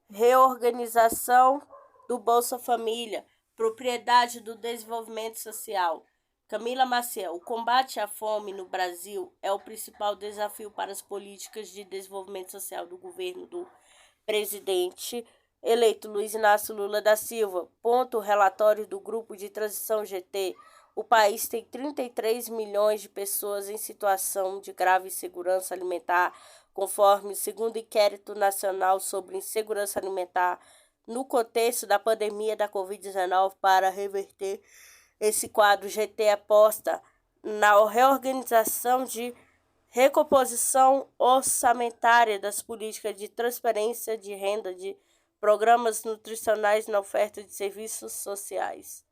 reorganização do Bolsa Família, propriedade do desenvolvimento social. Camila Maciel, o combate à fome no Brasil é o principal desafio para as políticas de desenvolvimento social do governo do presidente eleito Luiz Inácio Lula da Silva. Ponto relatório do Grupo de Transição GT. O país tem 33 milhões de pessoas em situação de grave insegurança alimentar, conforme o segundo inquérito nacional sobre insegurança alimentar no contexto da pandemia da Covid-19. Para reverter esse quadro, GT aposta na reorganização de recomposição orçamentária das políticas de transferência de renda de programas nutricionais na oferta de serviços sociais.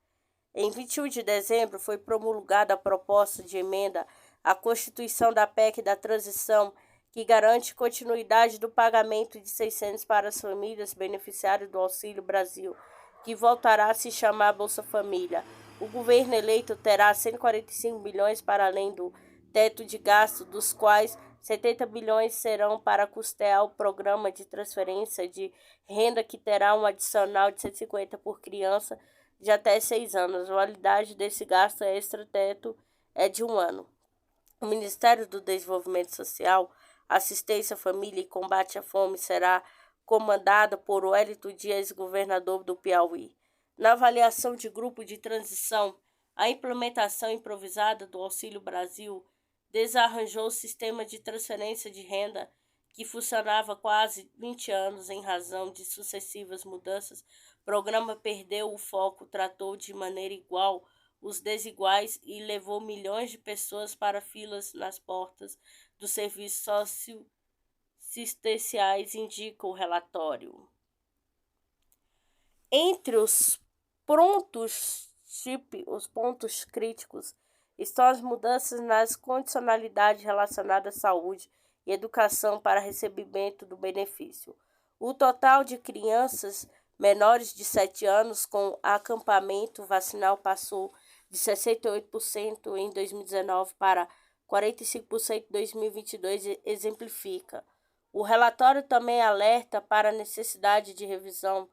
Em 21 de dezembro, foi promulgada a proposta de emenda à Constituição da PEC da Transição, que garante continuidade do pagamento de R$ 600 para as famílias beneficiárias do Auxílio Brasil, que voltará a se chamar Bolsa Família. O governo eleito terá 145 bilhões para além do teto de gasto, dos quais 70 bilhões serão para custear o programa de transferência de renda, que terá um adicional de 150 por criança de até 6 anos. A validade desse gasto extra-teto é de 1 ano. O Ministério do Desenvolvimento Social, Assistência à Família e Combate à Fome será comandado por Wellington Dias, governador do Piauí. Na avaliação de grupo de transição, a implementação improvisada do Auxílio Brasil desarranjou o sistema de transferência de renda que funcionava há quase 20 anos em razão de sucessivas mudanças. O programa perdeu o foco, tratou de maneira igual os desiguais e levou milhões de pessoas para filas nas portas dos serviços socioassistenciais, indica o relatório. Entre os pontos críticos estão as mudanças nas condicionalidades relacionadas à saúde e educação para recebimento do benefício. O total de crianças menores de 7 anos com acampamento vacinal passou de 68% em 2019 para 45% em 2022, exemplifica. O relatório também alerta para a necessidade de revisão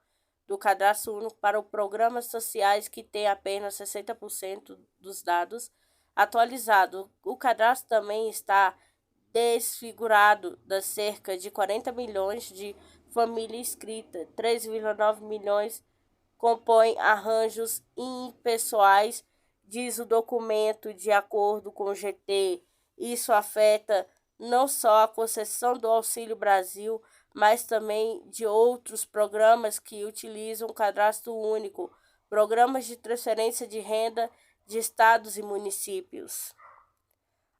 do Cadastro Único para os programas sociais, que tem apenas 60% dos dados atualizados. O cadastro também está desfigurado das cerca de 40 milhões de famílias inscritas. 3,9 milhões compõem arranjos impessoais, diz o documento. De acordo com o GT, isso afeta não só a concessão do Auxílio Brasil, mas também de outros programas que utilizam o cadastro único, programas de transferência de renda de estados e municípios.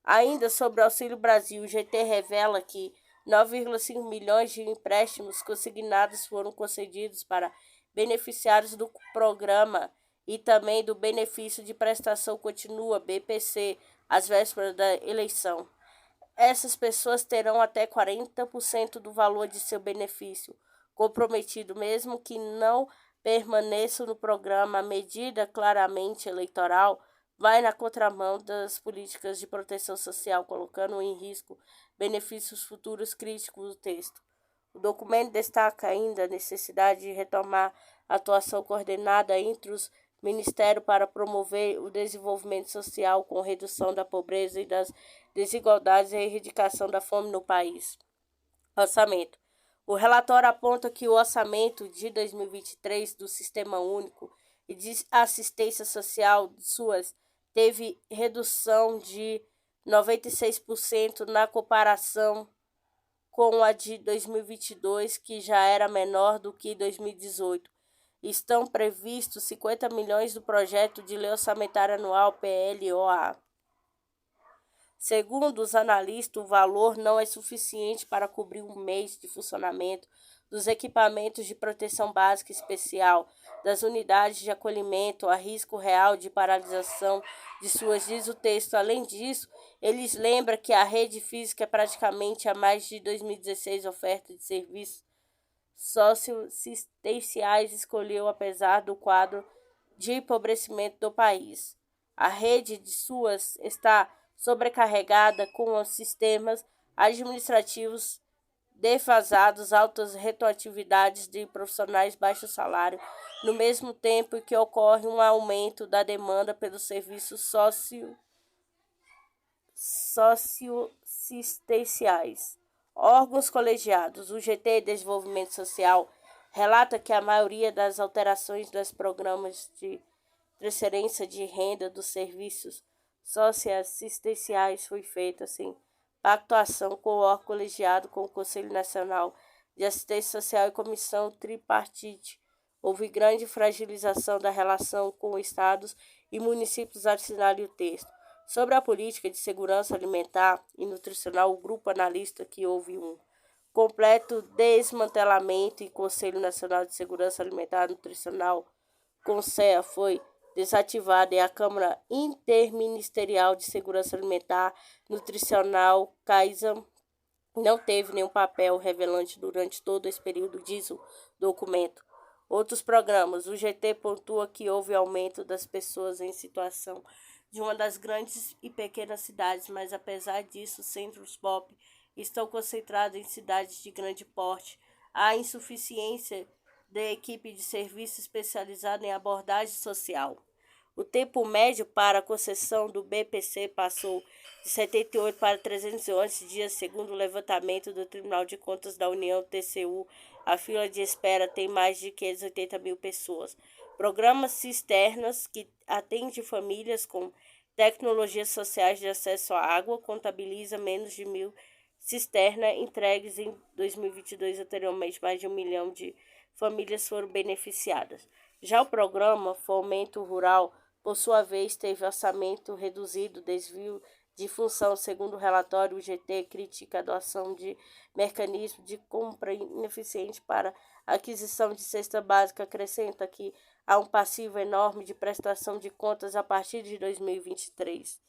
Ainda sobre o Auxílio Brasil, o GT revela que 9,5 milhões de empréstimos consignados foram concedidos para beneficiários do programa e também do benefício de prestação contínua, BPC, às vésperas da eleição. Essas pessoas terão até 40% do valor de seu benefício comprometido, mesmo que não permaneçam no programa. A medida claramente eleitoral vai na contramão das políticas de proteção social, colocando em risco benefícios futuros, críticos do texto. O documento destaca ainda a necessidade de retomar a atuação coordenada entre os ministérios para promover o desenvolvimento social com redução da pobreza e das desigualdades e a erradicação da fome no país. Orçamento. O relatório aponta que o orçamento de 2023 do Sistema Único e de Assistência Social de SUAS teve redução de 96% na comparação com a de 2022, que já era menor do que 2018. Estão previstos 50 milhões do projeto de lei orçamentária anual PLOA. Segundo os analistas, o valor não é suficiente para cobrir um mês de funcionamento dos equipamentos de proteção básica especial, das unidades de acolhimento, a risco real de paralisação de suas, diz o texto. Além disso, eles lembram que a rede física é praticamente a mais de 2016 oferta de serviços socioassistenciais escolheu, apesar do quadro de empobrecimento do país. A rede de SUAS está sobrecarregada com os sistemas administrativos defasados, altas rotatividades de profissionais, baixo salário, no mesmo tempo que ocorre um aumento da demanda pelos serviços socioassistenciais. Órgãos colegiados. O GT Desenvolvimento Social relata que a maioria das alterações dos programas de transferência de renda dos serviços socioassistenciais foi feita sem pactuação com o órgão colegiado, com o Conselho Nacional de Assistência Social e Comissão Tripartite. Houve grande fragilização da relação com estados e municípios, assinale o texto. Sobre a política de segurança alimentar e nutricional, o grupo analista que houve um completo desmantelamento e Conselho Nacional de Segurança Alimentar e Nutricional, CONSEA, foi desativada e a Câmara Interministerial de Segurança Alimentar e Nutricional, CAISA, não teve nenhum papel relevante durante todo esse período, diz o documento. Outros programas. O GT pontua que houve aumento das pessoas em situação de uma das grandes e pequenas cidades, mas apesar disso, os centros POP estão concentrados em cidades de grande porte. Há insuficiência de equipe de serviço especializada em abordagem social. O tempo médio para a concessão do BPC passou de 78 para 311 dias, segundo o levantamento do Tribunal de Contas da União, TCU. A fila de espera tem mais de 580 mil pessoas. Programas cisternas, que atende famílias com tecnologias sociais de acesso à água, contabiliza menos de 1.000 cisternas entregues em 2022. Anteriormente, mais de 1 milhão de famílias foram beneficiadas. Já o programa Fomento Rural, por sua vez, teve orçamento reduzido, desvio de função. Segundo o relatório, o GT critica a adoção de mecanismos de compra ineficiente para aquisição de cesta básica. Acrescenta que há um passivo enorme de prestação de contas a partir de 2023.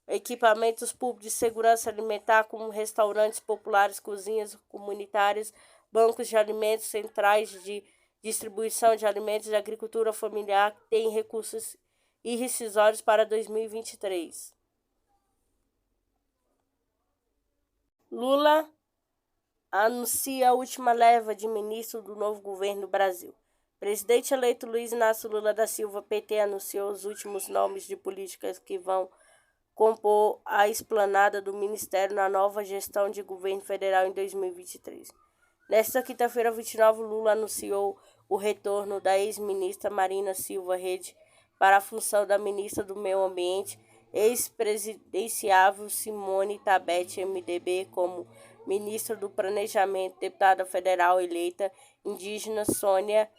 Equipamentos públicos de segurança alimentar, como restaurantes populares, cozinhas comunitárias, bancos de alimentos, centrais de distribuição de alimentos e agricultura familiar, têm recursos irrisórios para 2023. Lula anuncia a última leva de ministros do novo governo do Brasil. Presidente eleito Luiz Inácio Lula da Silva, PT, anunciou os últimos nomes de políticas que vão compor a esplanada do Ministério na nova gestão de governo federal em 2023. Nesta quinta-feira, 29, Lula anunciou o retorno da ex-ministra Marina Silva Rede para a função da ministra do Meio Ambiente, ex-presidenciável Simone Tebet, MDB, como ministra do Planejamento, deputada federal eleita indígena Sônia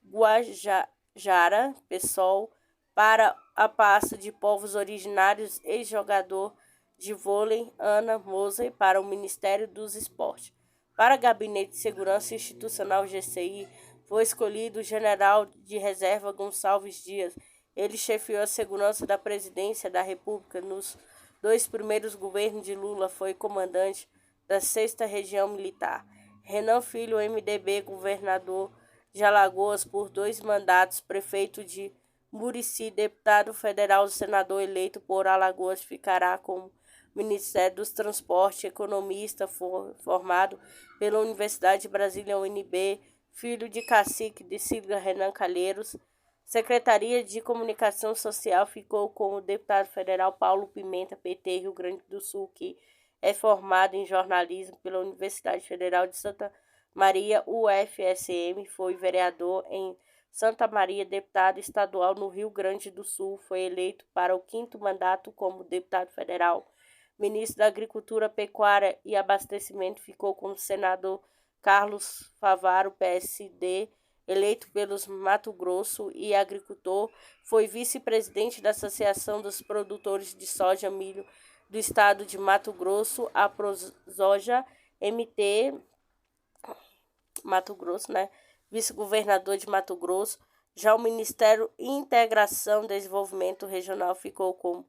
Guajajara, PSOL, para a pasta de povos originários, ex-jogador de vôlei Ana Moser, para o Ministério dos Esportes. Para o Gabinete de Segurança Institucional, GCI, foi escolhido o general de reserva Gonçalves Dias. Ele chefiou a segurança da presidência da República. Nos 2 primeiros governos de Lula, foi comandante da 6ª Região Militar. Renan Filho, MDB, governador de Alagoas por 2 mandatos, prefeito de Murici, deputado federal, senador eleito por Alagoas, ficará como Ministério dos Transportes, economista formado pela Universidade de Brasília, UNB, filho de cacique de sigla Renan Calheiros. Secretaria de Comunicação Social ficou com o deputado federal Paulo Pimenta, PT, Rio Grande do Sul, que é formado em jornalismo pela Universidade Federal de Santa Maria, UFSM, foi vereador em Santa Maria, deputado estadual no Rio Grande do Sul, foi eleito para o 5º mandato como deputado federal. Ministro da Agricultura, Pecuária e Abastecimento ficou com o senador Carlos Favaro, PSD, eleito pelos Mato Grosso e agricultor, foi vice-presidente da Associação dos Produtores de Soja e Milho do Estado de Mato Grosso, a ProSoja MT Mato Grosso, vice-governador de Mato Grosso. Já o Ministério Integração e Desenvolvimento Regional ficou com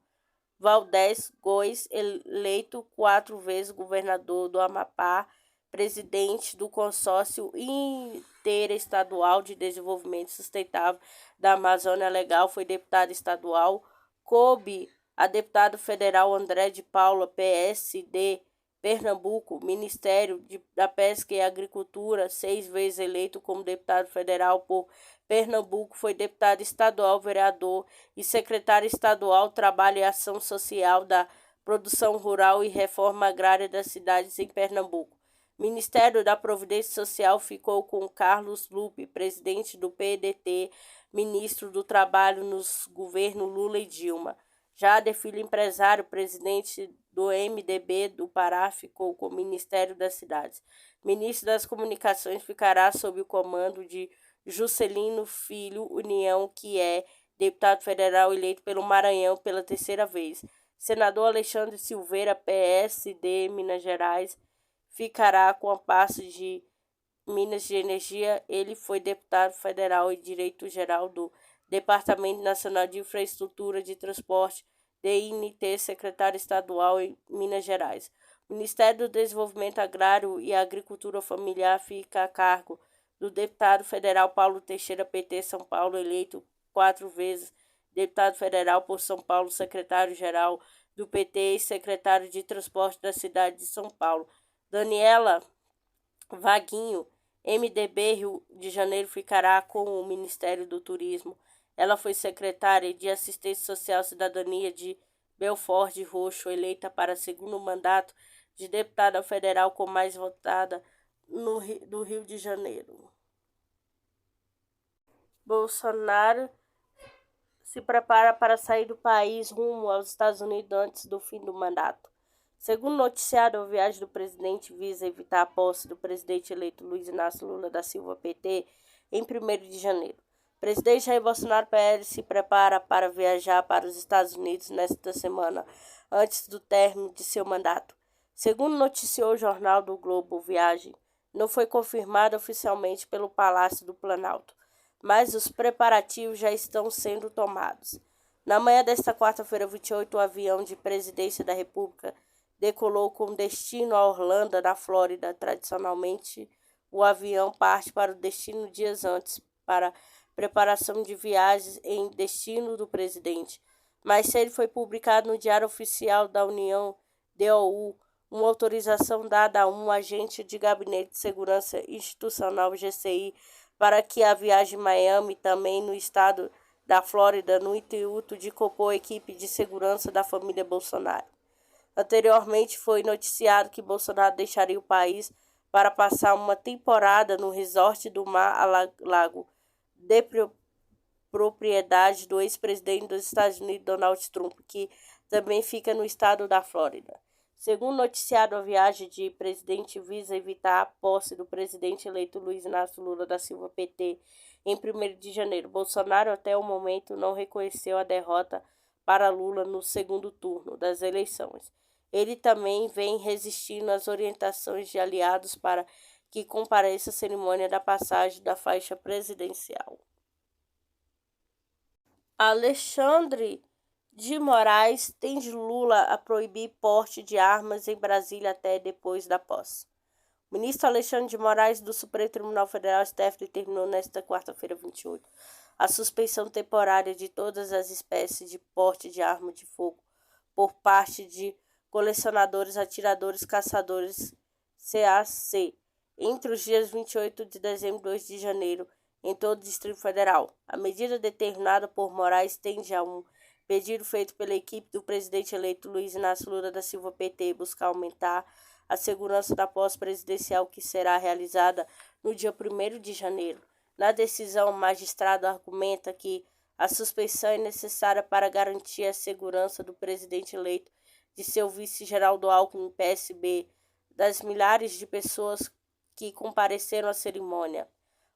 Valdez Góes, eleito 4 vezes governador do Amapá, presidente do Consórcio Interestadual de Desenvolvimento Sustentável da Amazônia Legal, foi deputado estadual. Coube a deputado federal André de Paula, PSD, Pernambuco, Ministério da Pesca e Agricultura, 6 vezes eleito como deputado federal por Pernambuco, foi deputado estadual, vereador e secretário estadual Trabalho e Ação Social da Produção Rural e Reforma Agrária das Cidades em Pernambuco. Ministério da Providência Social ficou com Carlos Lupe, presidente do PDT, ministro do Trabalho nos governos Lula e Dilma. Jader Filho, empresário, presidente do MDB do Pará, ficou com o Ministério das Cidades. Ministro das Comunicações ficará sob o comando de Juscelino Filho União, que é deputado federal eleito pelo Maranhão pela 3ª vez. Senador Alexandre Silveira, PSD, Minas Gerais, ficará com a pasta de Minas de Energia. Ele foi deputado federal e diretor-geral do Departamento Nacional de Infraestrutura de Transporte, DNT, secretário estadual em Minas Gerais. O Ministério do Desenvolvimento Agrário e Agricultura Familiar fica a cargo do deputado federal Paulo Teixeira, PT, São Paulo, eleito 4 vezes deputado federal por São Paulo, secretário-geral do PT e secretário de Transporte da cidade de São Paulo. Daniela Vaguinho, MDB Rio de Janeiro, ficará com o Ministério do Turismo. Ela foi secretária de Assistência Social e Cidadania de Belford Roxo, eleita para 2º mandato de deputada federal com mais votada do Rio de Janeiro. Bolsonaro se prepara para sair do país rumo aos Estados Unidos antes do fim do mandato. Segundo noticiado, a viagem do presidente visa evitar a posse do presidente eleito Luiz Inácio Lula da Silva, PT, em 1º de janeiro. O presidente Jair Bolsonaro, PL, se prepara para viajar para os Estados Unidos nesta semana, antes do término de seu mandato. Segundo noticiou o jornal do Globo, viagem não foi confirmada oficialmente pelo Palácio do Planalto, mas os preparativos já estão sendo tomados. Na manhã desta quarta-feira, 28, o avião de presidência da República decolou com destino a Orlando, na Flórida. Tradicionalmente, o avião parte para o destino dias antes, para preparação de viagens em destino do presidente. Mais cedo foi publicado no Diário Oficial da União, DOU, uma autorização dada a um agente de Gabinete de Segurança Institucional, GCI, para que a viagem Miami, também no estado da Flórida, no intuito de compor a equipe de segurança da família Bolsonaro. Anteriormente, foi noticiado que Bolsonaro deixaria o país para passar uma temporada no resort do Mar-a-Lago, de propriedade do ex-presidente dos Estados Unidos, Donald Trump, que também fica no estado da Flórida. Segundo noticiado, a viagem de presidente visa evitar a posse do presidente eleito Luiz Inácio Lula da Silva, PT, em 1º de janeiro. Bolsonaro, até o momento, não reconheceu a derrota para Lula no 2º turno das eleições. Ele também vem resistindo às orientações de aliados para que compareça à cerimônia da passagem da faixa presidencial. Alexandre de Moraes tende Lula a proibir porte de armas em Brasília até depois da posse. O ministro Alexandre de Moraes, do Supremo Tribunal Federal, STF, determinou nesta quarta-feira, 28, a suspensão temporária de todas as espécies de porte de arma de fogo por parte de colecionadores, atiradores, caçadores, CAC, entre os dias 28 de dezembro e 2 de janeiro, em todo o Distrito Federal. A medida determinada por Moraes tende a um pedido feito pela equipe do presidente eleito Luiz Inácio Lula da Silva, PT, buscar aumentar a segurança da posse presidencial, que será realizada no dia 1º de janeiro. Na decisão, o magistrado argumenta que a suspensão é necessária para garantir a segurança do presidente eleito, de seu vice Geraldo Alckmin, PSB, das milhares de pessoas que compareceram à cerimônia.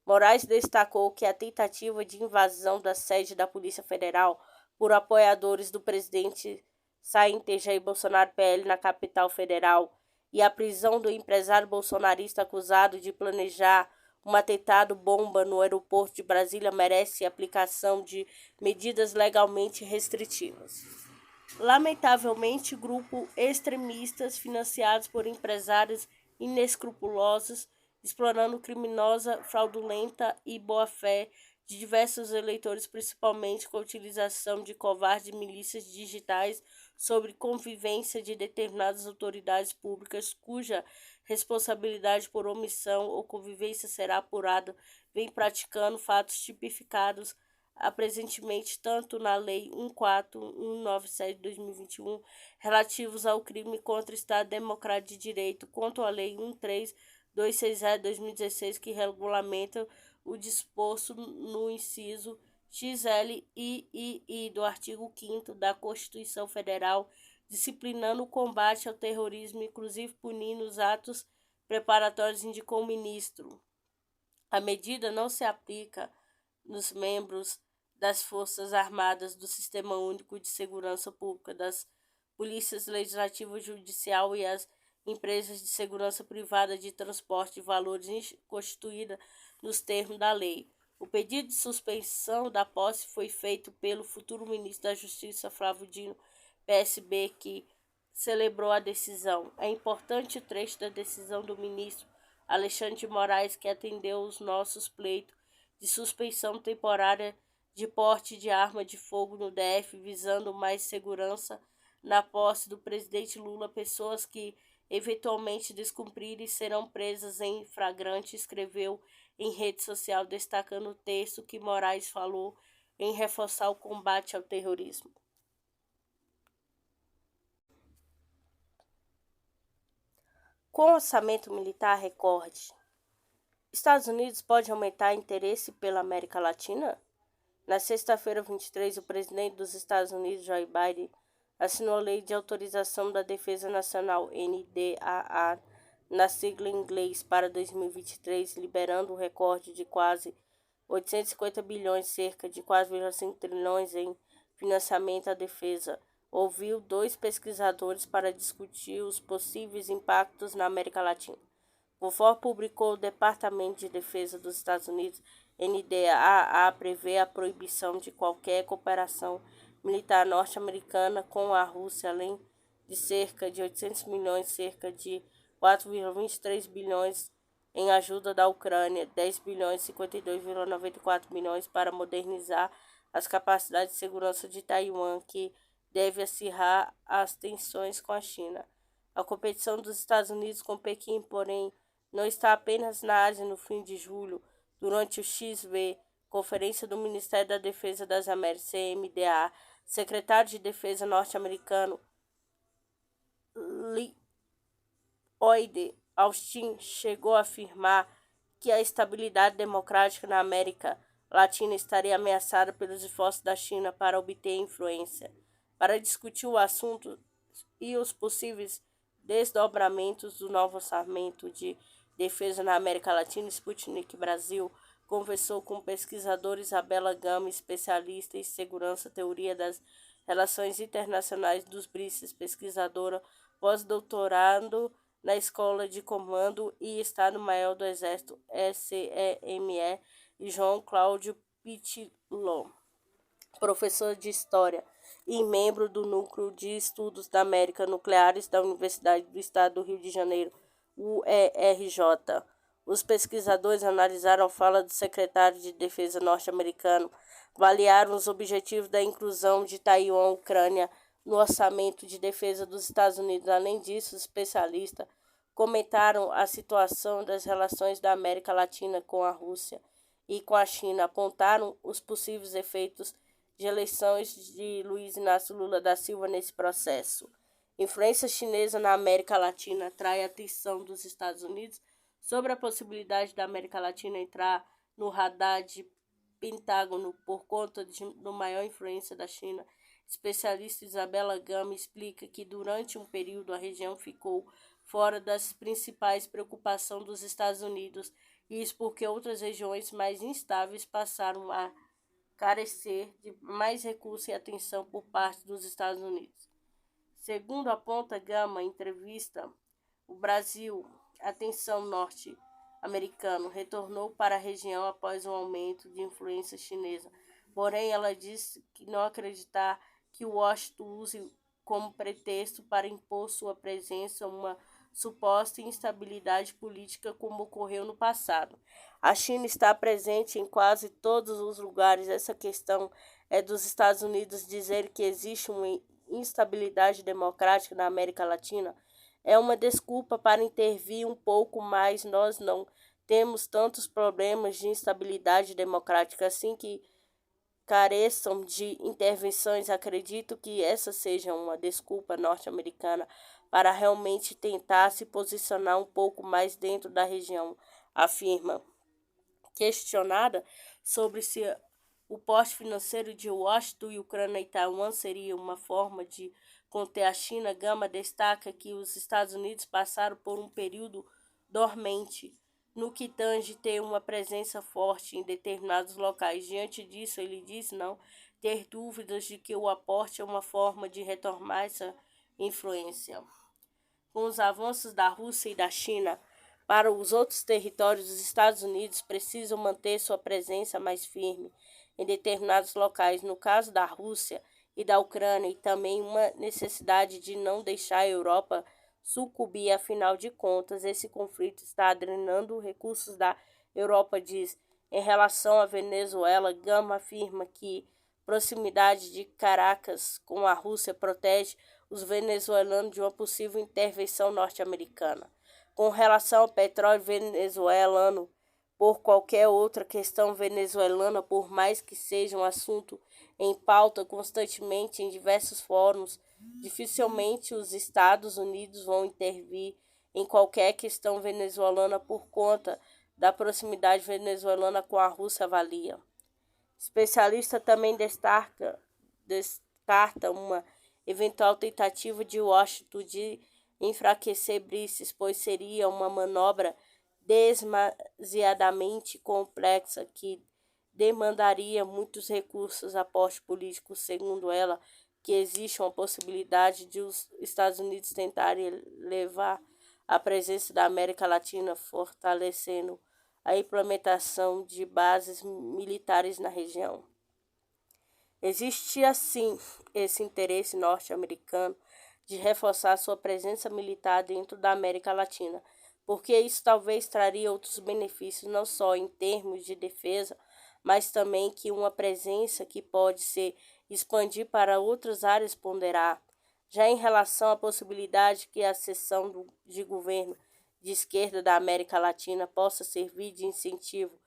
Moraes destacou que a tentativa de invasão da sede da Polícia Federal por apoiadores do presidente Jair Bolsonaro, PL, na capital federal, e a prisão do empresário bolsonarista acusado de planejar um atentado bomba no aeroporto de Brasília merece aplicação de medidas legalmente restritivas. Lamentavelmente, grupos extremistas financiados por empresários inescrupulosos, explorando criminosa, fraudulenta e boa-fé de diversos eleitores, principalmente com a utilização de covardes milícias digitais, sobre convivência de determinadas autoridades públicas cuja responsabilidade por omissão ou convivência será apurada, vem praticando fatos tipificados presentemente tanto na Lei 14197 de 2021, relativos ao crime contra o Estado Democrático de Direito, quanto à Lei 13260 de 2016, que regulamenta o disposto no inciso XLII do artigo 5º da Constituição Federal, disciplinando o combate ao terrorismo, inclusive punindo os atos preparatórios, indicou o ministro. A medida não se aplica nos membros das Forças Armadas, do Sistema Único de Segurança Pública, das Polícias Legislativa e Judicial e as empresas de segurança privada de transporte de valores constituídas nos termos da lei. O pedido de suspensão da posse foi feito pelo futuro ministro da Justiça, Flávio Dino, PSB, que celebrou a decisão. É importante o trecho da decisão do ministro Alexandre de Moraes, que atendeu os nossos pleitos de suspensão temporária de porte de arma de fogo no DF, visando mais segurança na posse do presidente Lula. Pessoas que eventualmente descumprirem serão presas em flagrante, escreveu em rede social, destacando o texto que Moraes falou em reforçar o combate ao terrorismo. Com orçamento militar recorde, Estados Unidos pode aumentar interesse pela América Latina? Na sexta-feira, 23, o presidente dos Estados Unidos, Joe Biden, assinou a Lei de Autorização da Defesa Nacional, NDAA, na sigla em inglês, para 2023, liberando um recorde de quase 850 bilhões, cerca de 4,5 trilhões em financiamento à defesa. Ouviu 2 pesquisadores para discutir os possíveis impactos na América Latina. Conforme publicou o Departamento de Defesa dos Estados Unidos, NDAA prevê a proibição de qualquer cooperação militar norte-americana com a Rússia, além de cerca de 800 milhões, cerca de 4,23 bilhões em ajuda da Ucrânia, 10 bilhões e 52,94 milhões para modernizar as capacidades de segurança de Taiwan, que deve acirrar as tensões com a China. A competição dos Estados Unidos com Pequim, porém, não está apenas na Ásia. No fim de julho, durante o XV, Conferência do Ministério da Defesa das Américas, CMDA, secretário de Defesa norte-americano Lloyd Austin chegou a afirmar que a estabilidade democrática na América Latina estaria ameaçada pelos esforços da China para obter influência. Para discutir o assunto e os possíveis desdobramentos do novo orçamento de defesa na América Latina, Sputnik Brasil conversou com o pesquisador Isabela Gama, especialista em segurança, teoria das relações internacionais dos BRICS, pesquisadora pós-doutorado na Escola de Comando e Estado-Maior do Exército, SEME, e João Cláudio Pitillo, professor de História e membro do Núcleo de Estudos da América Nucleares da Universidade do Estado do Rio de Janeiro, UERJ. Os pesquisadores analisaram a fala do secretário de Defesa norte-americano, avaliaram os objetivos da inclusão de Taiwan e Ucrânia no orçamento de defesa dos Estados Unidos. Além disso, os especialistas comentaram a situação das relações da América Latina com a Rússia e com a China, apontaram os possíveis efeitos de eleições de Luiz Inácio Lula da Silva nesse processo. Influência chinesa na América Latina atrai a atenção dos Estados Unidos sobre a possibilidade da América Latina entrar no radar de Pentágono por conta da maior influência da China. Especialista Isabela Gama explica que durante um período a região ficou fora das principais preocupações dos Estados Unidos, e isso porque outras regiões mais instáveis passaram a carecer de mais recursos e atenção por parte dos Estados Unidos. Segundo aponta Gama, em entrevista, o Brasil, atenção norte-americano, retornou para a região após um aumento de influência chinesa. Porém, ela disse que não acreditar que Washington use como pretexto para impor sua presença uma suposta instabilidade política como ocorreu no passado. A China está presente em quase todos os lugares. Essa questão é dos Estados Unidos dizer que existe um instabilidade democrática na América Latina é uma desculpa para intervir um pouco mais. Nós não temos tantos problemas de instabilidade democrática assim que careçam de intervenções. Acredito que essa seja uma desculpa norte-americana para realmente tentar se posicionar um pouco mais dentro da região, afirma. Questionada sobre se o porte financeiro de Washington, Ucrânia e Taiwan seria uma forma de conter a China, Gama destaca que os Estados Unidos passaram por um período dormente no que tange ter uma presença forte em determinados locais. Diante disso, ele diz não ter dúvidas de que o aporte é uma forma de retomar essa influência. Com os avanços da Rússia e da China para os outros territórios, os Estados Unidos precisam manter sua presença mais firme em determinados locais. No caso da Rússia e da Ucrânia, e também uma necessidade de não deixar a Europa sucumbir. Afinal de contas, esse conflito está drenando recursos da Europa, diz. Em relação à Venezuela, Gama afirma que proximidade de Caracas com a Rússia protege os venezuelanos de uma possível intervenção norte-americana. Com relação ao petróleo venezuelano, por qualquer outra questão venezuelana, por mais que seja um assunto em pauta constantemente em diversos fóruns, dificilmente os Estados Unidos vão intervir em qualquer questão venezuelana por conta da proximidade venezuelana com a Rússia, avalia. Especialista também descarta uma eventual tentativa de Washington de enfraquecer Brices, pois seria uma manobra demasiadamente complexa que demandaria muitos recursos, aporte político. Segundo ela, que existe uma possibilidade de os Estados Unidos tentarem levar a presença da América Latina, fortalecendo a implementação de bases militares na região. Existe, assim, esse interesse norte-americano de reforçar sua presença militar dentro da América Latina, porque isso talvez traria outros benefícios, não só em termos de defesa, mas também que uma presença que pode se expandir para outras áreas ponderar. Já em relação à possibilidade que a seção de governo de esquerda da América Latina possa servir de incentivo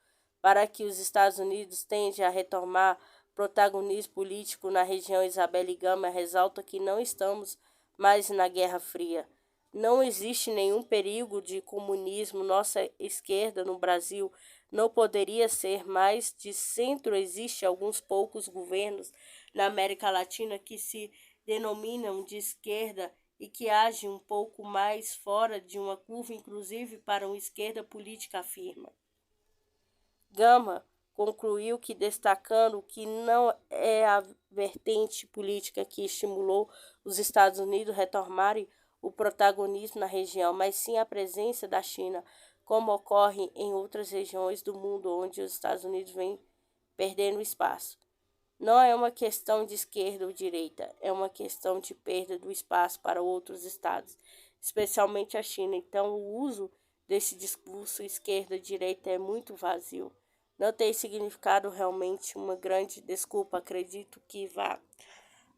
para que os Estados Unidos tendam a retomar protagonismo político na região, Isabelle Gama ressalta que não estamos mais na Guerra Fria. Não existe nenhum perigo de comunismo. Nossa esquerda no Brasil não poderia ser mais de centro. Existem alguns poucos governos na América Latina que se denominam de esquerda e que agem um pouco mais fora de uma curva, inclusive para uma esquerda política, afirma. Gama concluiu que, destacando que não é a vertente política que estimulou os Estados Unidos a retomarem o protagonismo na região, mas sim a presença da China, como ocorre em outras regiões do mundo onde os Estados Unidos vêm perdendo espaço. Não é uma questão de esquerda ou direita, é uma questão de perda do espaço para outros estados, especialmente a China. Então, o uso desse discurso esquerda-direita é muito vazio. Não tem significado realmente uma grande desculpa. Acredito que vai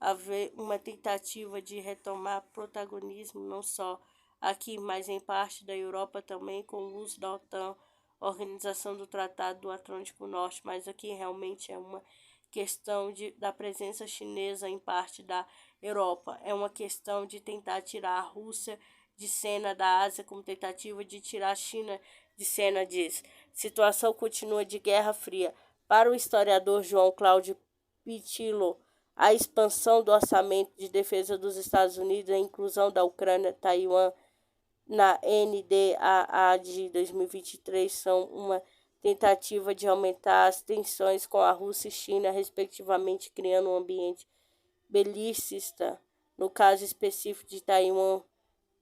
haver uma tentativa de retomar protagonismo, não só aqui, mas em parte da Europa também, com o uso da OTAN, Organização do Tratado do Atlântico Norte, mas aqui realmente é uma questão da presença chinesa em parte da Europa. É uma questão de tentar tirar a Rússia de cena da Ásia, como tentativa de tirar a China de cena, diz. Situação continua de Guerra Fria. Para o historiador João Cláudio Pitillo, a expansão do orçamento de defesa dos Estados Unidos e a inclusão da Ucrânia e Taiwan na NDAA de 2023 são uma tentativa de aumentar as tensões com a Rússia e China, respectivamente, criando um ambiente belicista. No caso específico de Taiwan,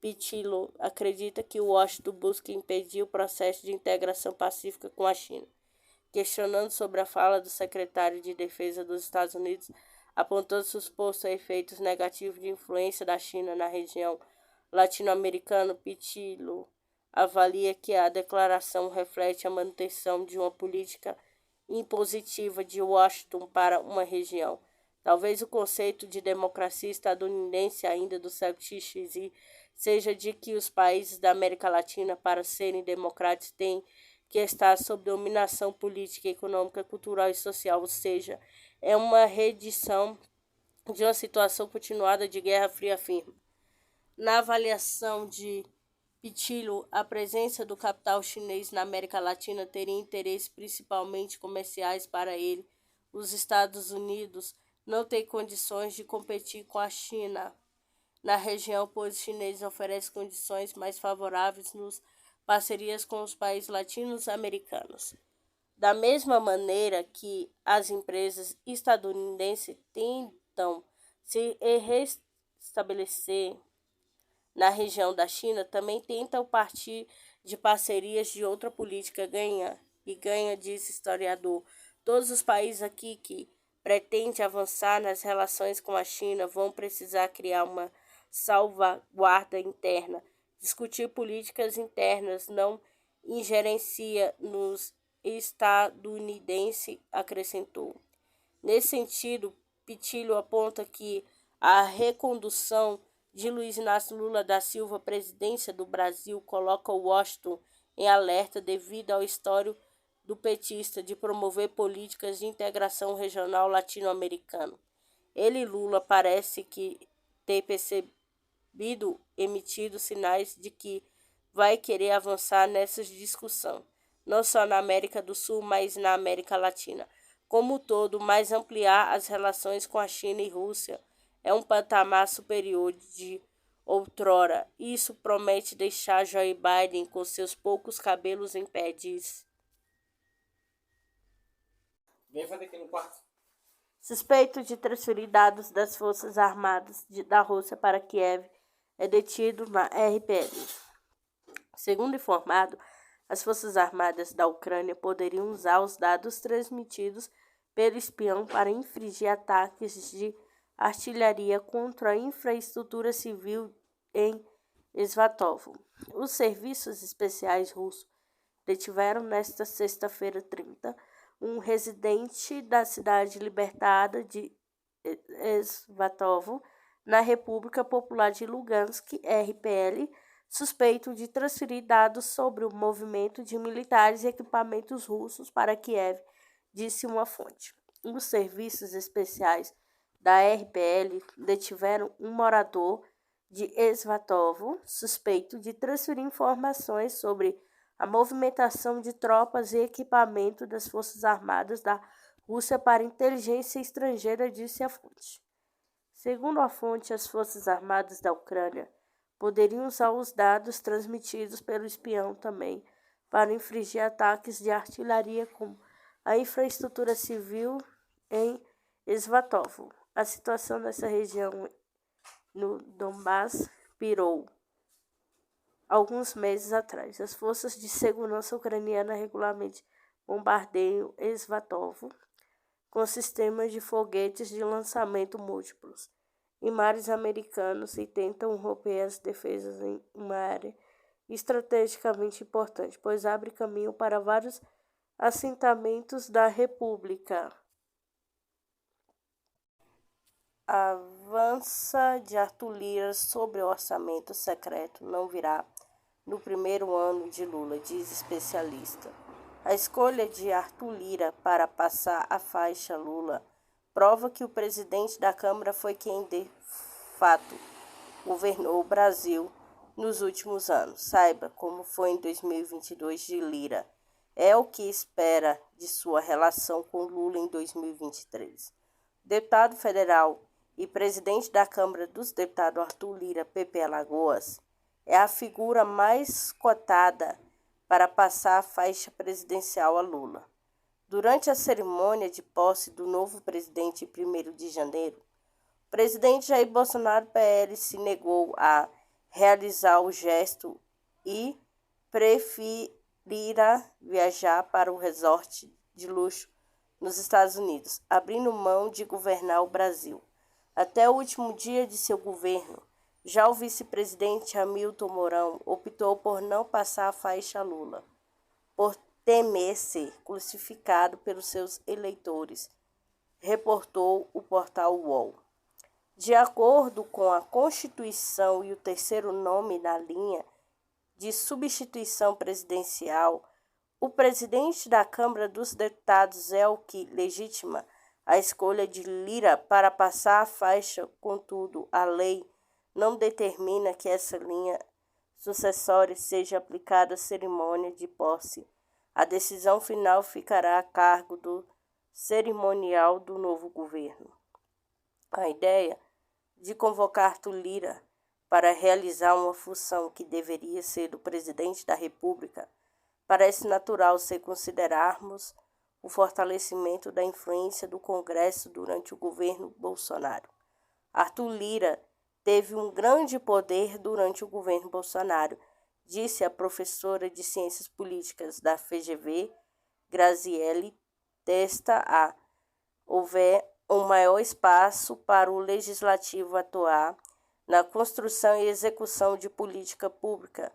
Pitillo acredita que Washington busca impedir o processo de integração pacífica com a China. Questionando sobre a fala do secretário de Defesa dos Estados Unidos, apontando supostos efeitos negativos de influência da China na região latino-americana, Pitillo avalia que a declaração reflete a manutenção de uma política impositiva de Washington para uma região. Talvez o conceito de democracia estadunidense ainda do século XX seja de que os países da América Latina, para serem democráticos, têm que estar sob dominação política, econômica, cultural e social, ou seja, é uma reedição de uma situação continuada de Guerra Fria, afirma. Na avaliação de Pitillo, a presença do capital chinês na América Latina teria interesses principalmente comerciais para ele. Os Estados Unidos não têm condições de competir com a China na região, pois os chineses oferecem condições mais favoráveis nas parcerias com os países latino-americanos. Da mesma maneira que as empresas estadunidenses tentam se restabelecer na região da China, também tentam partir de parcerias de outra política ganha, diz historiador. Todos os países aqui que pretendem avançar nas relações com a China vão precisar criar uma salvaguarda interna. Discutir políticas internas não injerencia nos estadunidenses, acrescentou. Nesse sentido, Pitillo aponta que a recondução de Luiz Inácio Lula da Silva à presidência do Brasil coloca Washington em alerta devido ao histórico do petista de promover políticas de integração regional latino-americana. Ele e Lula parece que ter emitido sinais de que vai querer avançar nessa discussão, não só na América do Sul, mas na América Latina. Como um todo, mas ampliar as relações com a China e Rússia é um patamar superior de outrora. Isso promete deixar Joe Biden com seus poucos cabelos em pé, diz. Vem fazer aqui no quarto. Suspeito de transferir dados das Forças Armadas da Rússia para Kiev é detido na RPL. Segundo informado, as Forças Armadas da Ucrânia poderiam usar os dados transmitidos pelo espião para infligir ataques de artilharia contra a infraestrutura civil em Svatov. Os serviços especiais russos detiveram nesta sexta-feira 30 um residente da cidade libertada de Svatov, na República Popular de Lugansk, RPL, suspeito de transferir dados sobre o movimento de militares e equipamentos russos para Kiev, disse uma fonte. Os serviços especiais da RPL detiveram um morador de Svatov, suspeito de transferir informações sobre a movimentação de tropas e equipamento das Forças Armadas da Rússia para a inteligência estrangeira, disse a fonte. Segundo a fonte, as Forças Armadas da Ucrânia poderiam usar os dados transmitidos pelo espião também para infligir ataques de artilharia com a infraestrutura civil em Svatov. A situação nessa região no Donbass pirou alguns meses atrás. As forças de segurança ucranianas regularmente bombardeiam Svatov com sistemas de foguetes de lançamento múltiplos em mares americanos e tentam romper as defesas em uma área estrategicamente importante, pois abre caminho para vários assentamentos da República. Avança de Arthur Lira sobre o orçamento secreto não virá no primeiro ano de Lula, diz especialista. A escolha de Arthur Lira para passar a faixa Lula prova que o presidente da Câmara foi quem, de fato, governou o Brasil nos últimos anos. Saiba como foi em 2022 de Lira. É o que espera de sua relação com Lula em 2023. O deputado federal e presidente da Câmara dos Deputados Arthur Lira, PP Alagoas, é a figura mais cotada para passar a faixa presidencial a Lula. Durante a cerimônia de posse do novo presidente em 1º de janeiro, o presidente Jair Bolsonaro, PL, se negou a realizar o gesto e preferirá viajar para o resort de luxo nos Estados Unidos, abrindo mão de governar o Brasil. Até o último dia de seu governo, já o vice-presidente Hamilton Mourão optou por não passar a faixa a Lula, por temer ser crucificado pelos seus eleitores, reportou o portal UOL. De acordo com a Constituição e o terceiro nome na linha de substituição presidencial, o presidente da Câmara dos Deputados é o que legitima a escolha de Lira para passar a faixa. Contudo, a lei não determina que essa linha sucessória seja aplicada à cerimônia de posse. A decisão final ficará a cargo do cerimonial do novo governo. A ideia de convocar Arthur Lira para realizar uma função que deveria ser do presidente da República parece natural se considerarmos o fortalecimento da influência do Congresso durante o governo Bolsonaro. Arthur Lira teve um grande poder durante o governo Bolsonaro, disse a professora de Ciências Políticas da FGV, Graziele Testa. Houver um maior espaço para o Legislativo atuar na construção e execução de política pública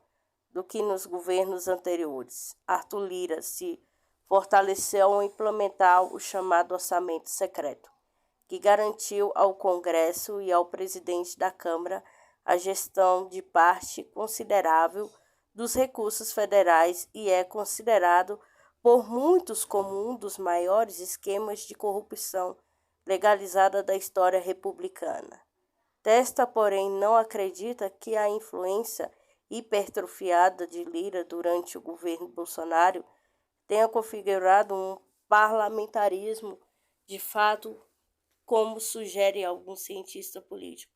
do que nos governos anteriores. Arthur Lira se fortaleceu ao implementar o chamado orçamento secreto, que garantiu ao Congresso e ao presidente da Câmara a gestão de parte considerável dos recursos federais e é considerado por muitos como um dos maiores esquemas de corrupção legalizada da história republicana. Testa, porém, não acredita que a influência hipertrofiada de Lira durante o governo Bolsonaro tenha configurado um parlamentarismo de fato, como sugere algum cientista político.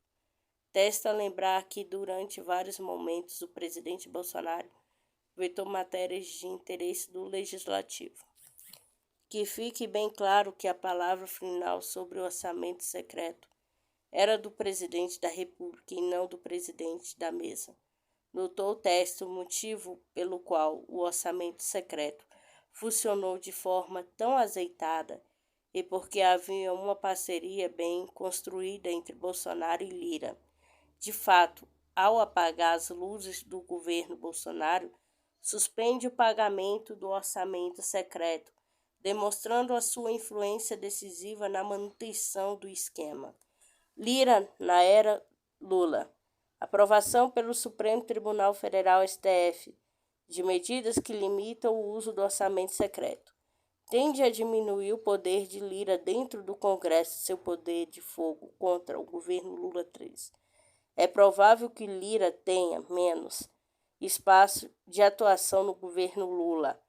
Testa lembrar que durante vários momentos o presidente Bolsonaro vetou matérias de interesse do Legislativo. Que fique bem claro que a palavra final sobre o orçamento secreto era do presidente da República e não do presidente da mesa. Notou o texto o motivo pelo qual o orçamento secreto funcionou de forma tão azeitada e porque havia uma parceria bem construída entre Bolsonaro e Lira. De fato, ao apagar as luzes do governo Bolsonaro, suspende o pagamento do orçamento secreto, demonstrando a sua influência decisiva na manutenção do esquema. Lira na era Lula. Aprovação pelo Supremo Tribunal Federal STF de medidas que limitam o uso do orçamento secreto. Tende a diminuir o poder de Lira dentro do Congresso e seu poder de fogo contra o governo Lula III. É provável que Lira tenha menos espaço de atuação no governo Lula,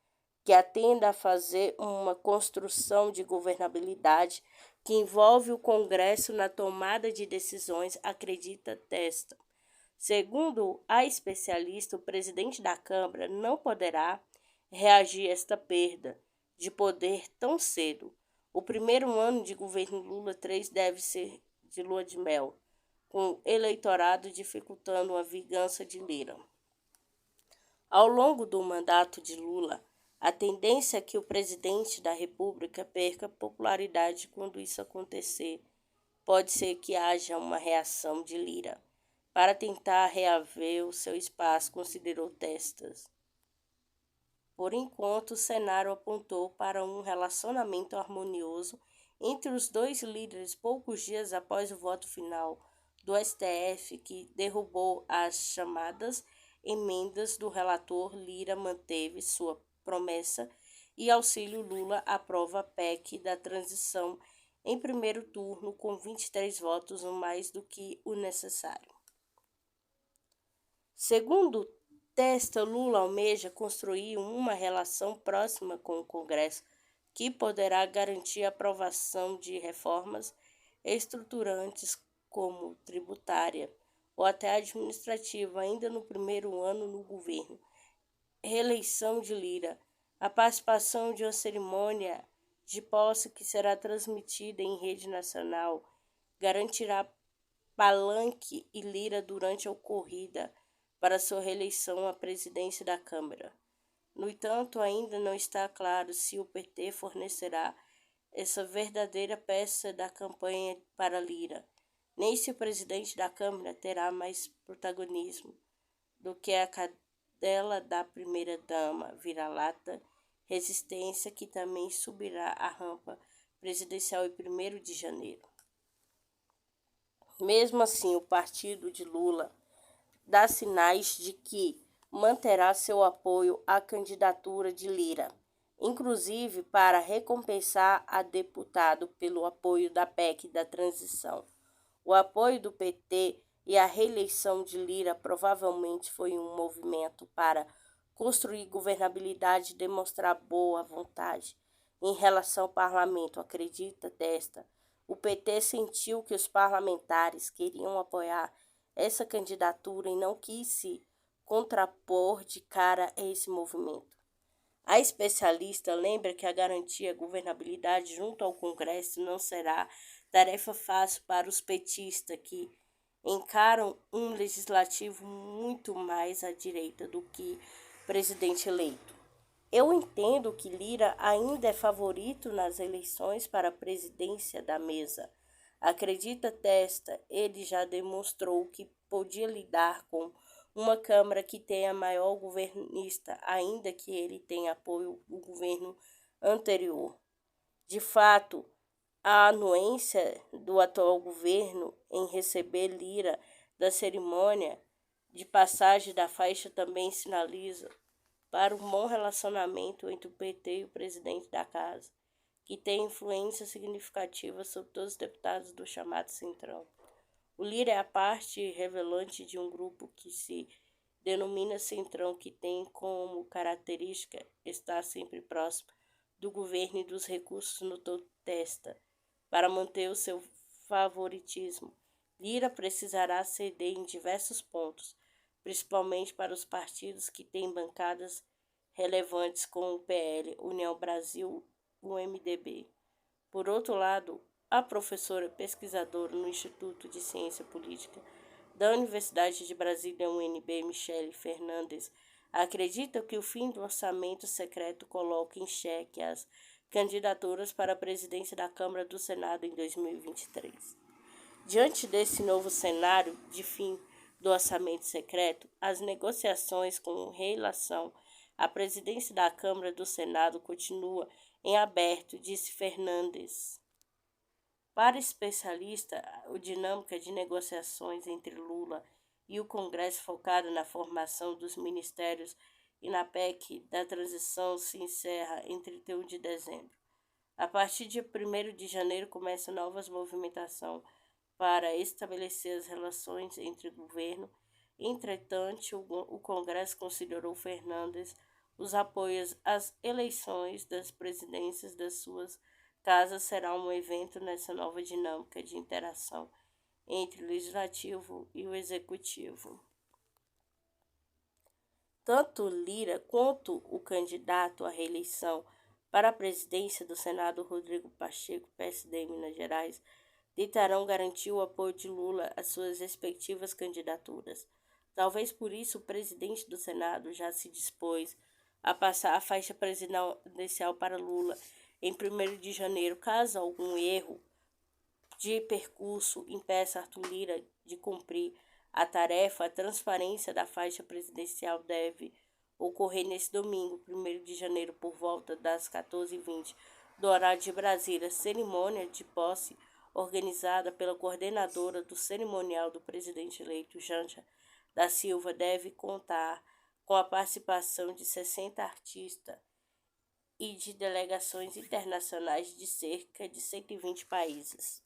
que atenda a fazer uma construção de governabilidade que envolve o Congresso na tomada de decisões, acredita Testa. Segundo a especialista, o presidente da Câmara não poderá reagir a esta perda de poder tão cedo. O primeiro ano de governo Lula III deve ser de lua de mel, com o eleitorado dificultando a vingança de Lira. Ao longo do mandato de Lula, a tendência é que o presidente da República perca popularidade. Quando isso acontecer, pode ser que haja uma reação de Lira para tentar reaver o seu espaço, considerou Testas. Por enquanto, o cenário apontou para um relacionamento harmonioso entre os dois líderes poucos dias após o voto final do STF, que derrubou as chamadas emendas do relator. Lira manteve sua promessa e Auxílio Lula aprova a PEC da transição em primeiro turno com 23 votos, mais do que o necessário. Segundo Testa, Lula almeja construir uma relação próxima com o Congresso que poderá garantir a aprovação de reformas estruturantes como tributária ou até administrativa ainda no primeiro ano no governo. Reeleição de Lira. A participação de uma cerimônia de posse que será transmitida em rede nacional garantirá palanque e Lira durante a corrida para sua reeleição à presidência da Câmara. No entanto, ainda não está claro se o PT fornecerá essa verdadeira peça da campanha para Lira, nem se o presidente da Câmara terá mais protagonismo do que a cadela da primeira-dama, vira-lata, resistência, que também subirá a rampa presidencial em 1º de janeiro. Mesmo assim, o partido de Lula dá sinais de que manterá seu apoio à candidatura de Lira, inclusive para recompensar a deputado pelo apoio da PEC da transição. O apoio do PT e a reeleição de Lira provavelmente foi um movimento para construir governabilidade e demonstrar boa vontade em relação ao parlamento, acredita Testa. O PT sentiu que os parlamentares queriam apoiar essa candidatura e não quis se contrapor de cara a esse movimento. A especialista lembra que a garantia governabilidade junto ao Congresso não será tarefa fácil para os petistas que encaram um legislativo muito mais à direita do que presidente eleito. Eu entendo que Lira ainda é favorito nas eleições para a presidência da mesa. Acredita Testa, ele já demonstrou que podia lidar com uma Câmara que tenha maior governista, ainda que ele tenha apoio do governo anterior. De fato, a anuência do atual governo em receber Lira da cerimônia de passagem da faixa também sinaliza para um bom relacionamento entre o PT e o presidente da casa, que tem influência significativa sobre todos os deputados do chamado Centrão. O Lira é a parte revelante de um grupo que se denomina Centrão, que tem como característica estar sempre próximo do governo e dos recursos no Testa, para manter o seu favoritismo. Lira precisará ceder em diversos pontos, principalmente para os partidos que têm bancadas relevantes como o PL, União Brasil e o MDB. Por outro lado, a professora pesquisadora no Instituto de Ciência Política da Universidade de Brasília, UNB, Michele Fernandes, acredita que o fim do orçamento secreto coloca em xeque as candidaturas para a presidência da Câmara do Senado em 2023. Diante desse novo cenário de fim do orçamento secreto, as negociações com relação à presidência da Câmara do Senado continuam em aberto, disse Fernandes. Para especialista, a dinâmica de negociações entre Lula e o Congresso focada na formação dos ministérios e na PEC da transição se encerra em 31 de dezembro. A partir de 1º de janeiro começam novas movimentações para estabelecer as relações entre o governo. Entretanto, o Congresso considerou Fernandes os apoios às eleições das presidências das suas casas será um evento nessa nova dinâmica de interação entre o Legislativo e o Executivo. Tanto Lira quanto o candidato à reeleição para a presidência do Senado, Rodrigo Pacheco, PSD em Minas Gerais, tentarão garantir o apoio de Lula às suas respectivas candidaturas. Talvez por isso o presidente do Senado já se dispôs a passar a faixa presidencial para Lula em 1º de janeiro, caso algum erro de percurso impeça Arthur Lira de cumprir a tarefa. A transferência da faixa presidencial deve ocorrer nesse domingo, 1º de janeiro, por volta das 14h20, do horário de Brasília. Cerimônia de posse organizada pela coordenadora do cerimonial do presidente eleito, Janja da Silva, deve contar com a participação de 60 artistas e de delegações internacionais de cerca de 120 países.